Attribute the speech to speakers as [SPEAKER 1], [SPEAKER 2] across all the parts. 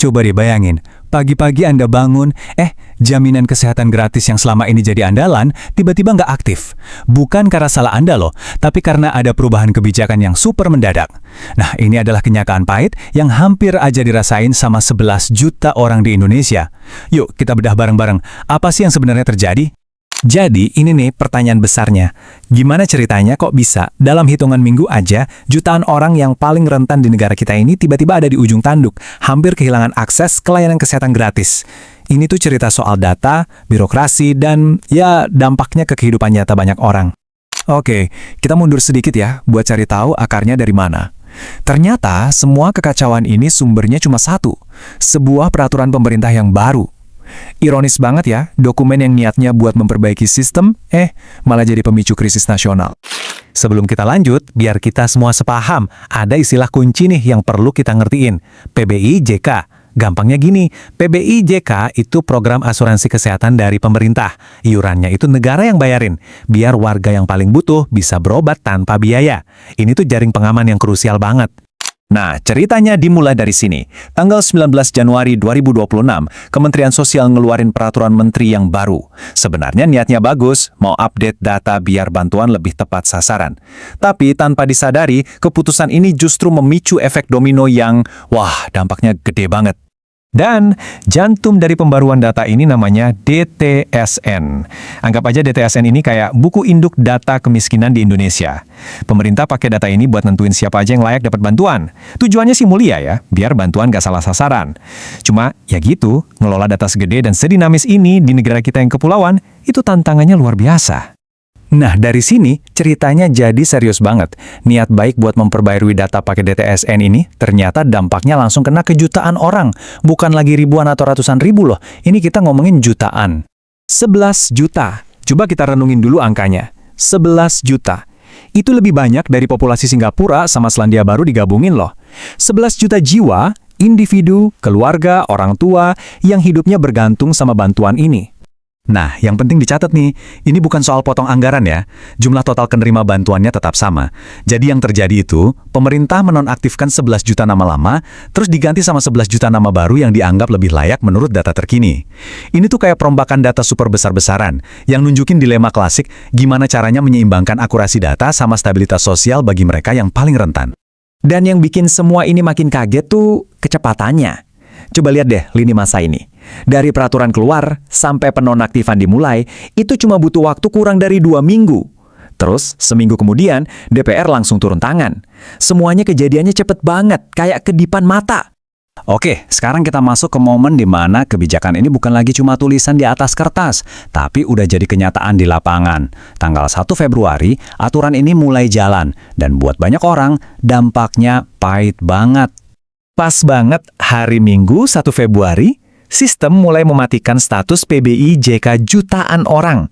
[SPEAKER 1] Coba deh bayangin, pagi-pagi Anda bangun, jaminan kesehatan gratis yang selama ini jadi andalan, tiba-tiba nggak aktif. Bukan karena salah Anda loh, tapi karena ada perubahan kebijakan yang super mendadak. Nah, ini adalah kenyataan pahit yang hampir aja dirasain sama 11 juta orang di Indonesia. Yuk, kita bedah bareng-bareng. Apa sih yang sebenarnya terjadi? Jadi, ini nih pertanyaan besarnya. Gimana ceritanya kok bisa dalam hitungan minggu aja, jutaan orang yang paling rentan di negara kita ini tiba-tiba ada di ujung tanduk, hampir kehilangan akses ke layanan kesehatan gratis. Ini tuh cerita soal data, birokrasi, dan ya dampaknya ke kehidupan nyata banyak orang. Oke, kita mundur sedikit ya, buat cari tahu akarnya dari mana. Ternyata semua kekacauan ini sumbernya cuma satu, sebuah peraturan pemerintah yang baru. Ironis banget ya, dokumen yang niatnya buat memperbaiki sistem, malah jadi pemicu krisis nasional. Sebelum kita lanjut, biar kita semua sepaham, ada istilah kunci nih yang perlu kita ngertiin. PBIJK. Gampangnya gini, PBIJK itu program asuransi kesehatan dari pemerintah. Iurannya itu negara yang bayarin, biar warga yang paling butuh bisa berobat tanpa biaya. Ini tuh jaring pengaman yang krusial banget. Nah, ceritanya dimulai dari sini. Tanggal 19 Januari 2026, Kementerian Sosial ngeluarin peraturan menteri yang baru. Sebenarnya niatnya bagus, mau update data biar bantuan lebih tepat sasaran. Tapi tanpa disadari, keputusan ini justru memicu efek domino yang, dampaknya gede banget. Dan jantung dari pembaruan data ini namanya DTSN. Anggap aja DTSN ini kayak buku induk data kemiskinan di Indonesia. Pemerintah pakai data ini buat nentuin siapa aja yang layak dapat bantuan. Tujuannya sih mulia ya, biar bantuan gak salah sasaran. Cuma ya gitu, ngelola data segede dan sedinamis ini di negara kita yang kepulauan, itu tantangannya luar biasa. Nah, dari sini ceritanya jadi serius banget. Niat baik buat memperbarui data pakai DTSN ini, ternyata dampaknya langsung kena ke jutaan orang. Bukan lagi ribuan atau ratusan ribu loh, ini kita ngomongin jutaan. 11 juta. Coba kita renungin dulu angkanya. 11 juta. Itu lebih banyak dari populasi Singapura sama Selandia Baru digabungin loh. 11 juta jiwa, individu, keluarga, orang tua, yang hidupnya bergantung sama bantuan ini. Nah, yang penting dicatat nih, ini bukan soal potong anggaran ya. Jumlah total penerima bantuannya tetap sama. Jadi yang terjadi itu, pemerintah menonaktifkan 11 juta nama lama, terus diganti sama 11 juta nama baru yang dianggap lebih layak menurut data terkini. Ini tuh kayak perombakan data super besar-besaran, yang nunjukin dilema klasik gimana caranya menyeimbangkan akurasi data sama stabilitas sosial bagi mereka yang paling rentan. Dan yang bikin semua ini makin kaget tuh kecepatannya. Coba lihat deh lini masa ini. Dari peraturan keluar sampai penonaktifan dimulai, itu cuma butuh waktu kurang dari 2 minggu. Terus, seminggu kemudian, DPR langsung turun tangan. Semuanya kejadiannya cepet banget, kayak kedipan mata. Oke, sekarang kita masuk ke momen di mana kebijakan ini bukan lagi cuma tulisan di atas kertas, tapi udah jadi kenyataan di lapangan. Tanggal 1 Februari, aturan ini mulai jalan, dan buat banyak orang, dampaknya pahit banget. Pas banget hari Minggu 1 Februari, sistem mulai mematikan status PBIJK jutaan orang.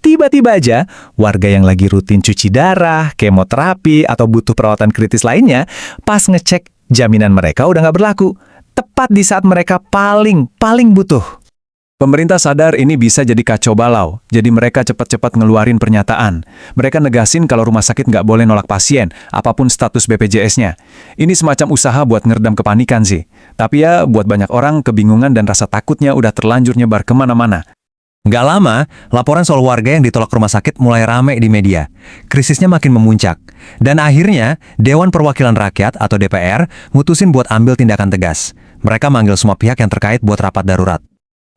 [SPEAKER 1] Tiba-tiba aja, warga yang lagi rutin cuci darah, kemoterapi, atau butuh perawatan kritis lainnya, pas ngecek, jaminan mereka udah nggak berlaku. Tepat di saat mereka paling butuh. Pemerintah sadar ini bisa jadi kacau balau, jadi mereka cepat-cepat ngeluarin pernyataan. Mereka negasin kalau rumah sakit nggak boleh nolak pasien, apapun status BPJS-nya. Ini semacam usaha buat ngeredam kepanikan sih. Tapi ya, buat banyak orang, kebingungan dan rasa takutnya udah terlanjur nyebar kemana-mana. Nggak lama, laporan soal warga yang ditolak rumah sakit mulai rame di media. Krisisnya makin memuncak. Dan akhirnya, Dewan Perwakilan Rakyat atau DPR mutusin buat ambil tindakan tegas. Mereka manggil semua pihak yang terkait buat rapat darurat.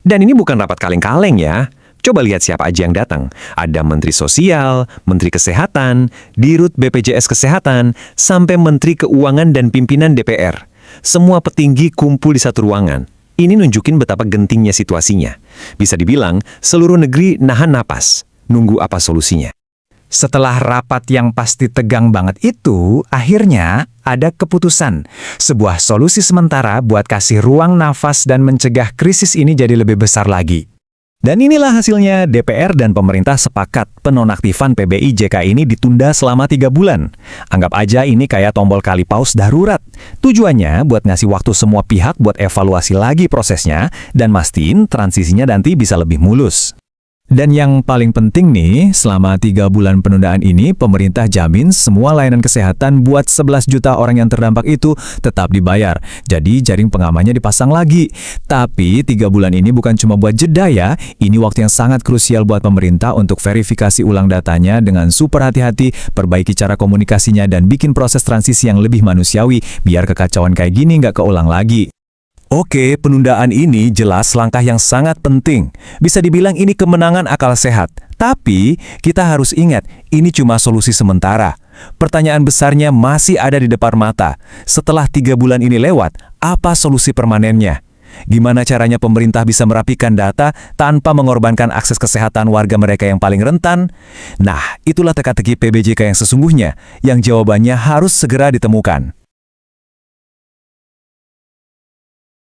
[SPEAKER 1] Dan ini bukan rapat kaleng-kaleng ya. Coba lihat siapa aja yang datang. Ada Menteri Sosial, Menteri Kesehatan, Dirut BPJS Kesehatan, sampai Menteri Keuangan dan pimpinan DPR. Semua petinggi kumpul di satu ruangan. Ini nunjukin betapa gentingnya situasinya. Bisa dibilang, seluruh negeri nahan napas, nunggu apa solusinya. Setelah rapat yang pasti tegang banget itu, akhirnya ada keputusan. Sebuah solusi sementara buat kasih ruang nafas dan mencegah krisis ini jadi lebih besar lagi. Dan inilah hasilnya, DPR dan pemerintah sepakat penonaktifan PBIJK ini ditunda selama 3 bulan. Anggap aja ini kayak tombol kali paus darurat. Tujuannya buat ngasih waktu semua pihak buat evaluasi lagi prosesnya dan mastiin transisinya nanti bisa lebih mulus. Dan yang paling penting nih, selama 3 bulan penundaan ini, pemerintah jamin semua layanan kesehatan buat 11 juta orang yang terdampak itu tetap dibayar. Jadi jaring pengamannya dipasang lagi. Tapi 3 bulan ini bukan cuma buat jeda ya, ini waktu yang sangat krusial buat pemerintah untuk verifikasi ulang datanya dengan super hati-hati, perbaiki cara komunikasinya dan bikin proses transisi yang lebih manusiawi, biar kekacauan kayak gini nggak keulang lagi. Oke, penundaan ini jelas langkah yang sangat penting. Bisa dibilang ini kemenangan akal sehat. Tapi, kita harus ingat, ini cuma solusi sementara. Pertanyaan besarnya masih ada di depan mata. Setelah 3 bulan ini lewat, apa solusi permanennya? Gimana caranya pemerintah bisa merapikan data tanpa mengorbankan akses kesehatan warga mereka yang paling rentan? Nah, itulah teka-teki PBJK yang sesungguhnya, yang jawabannya harus segera ditemukan.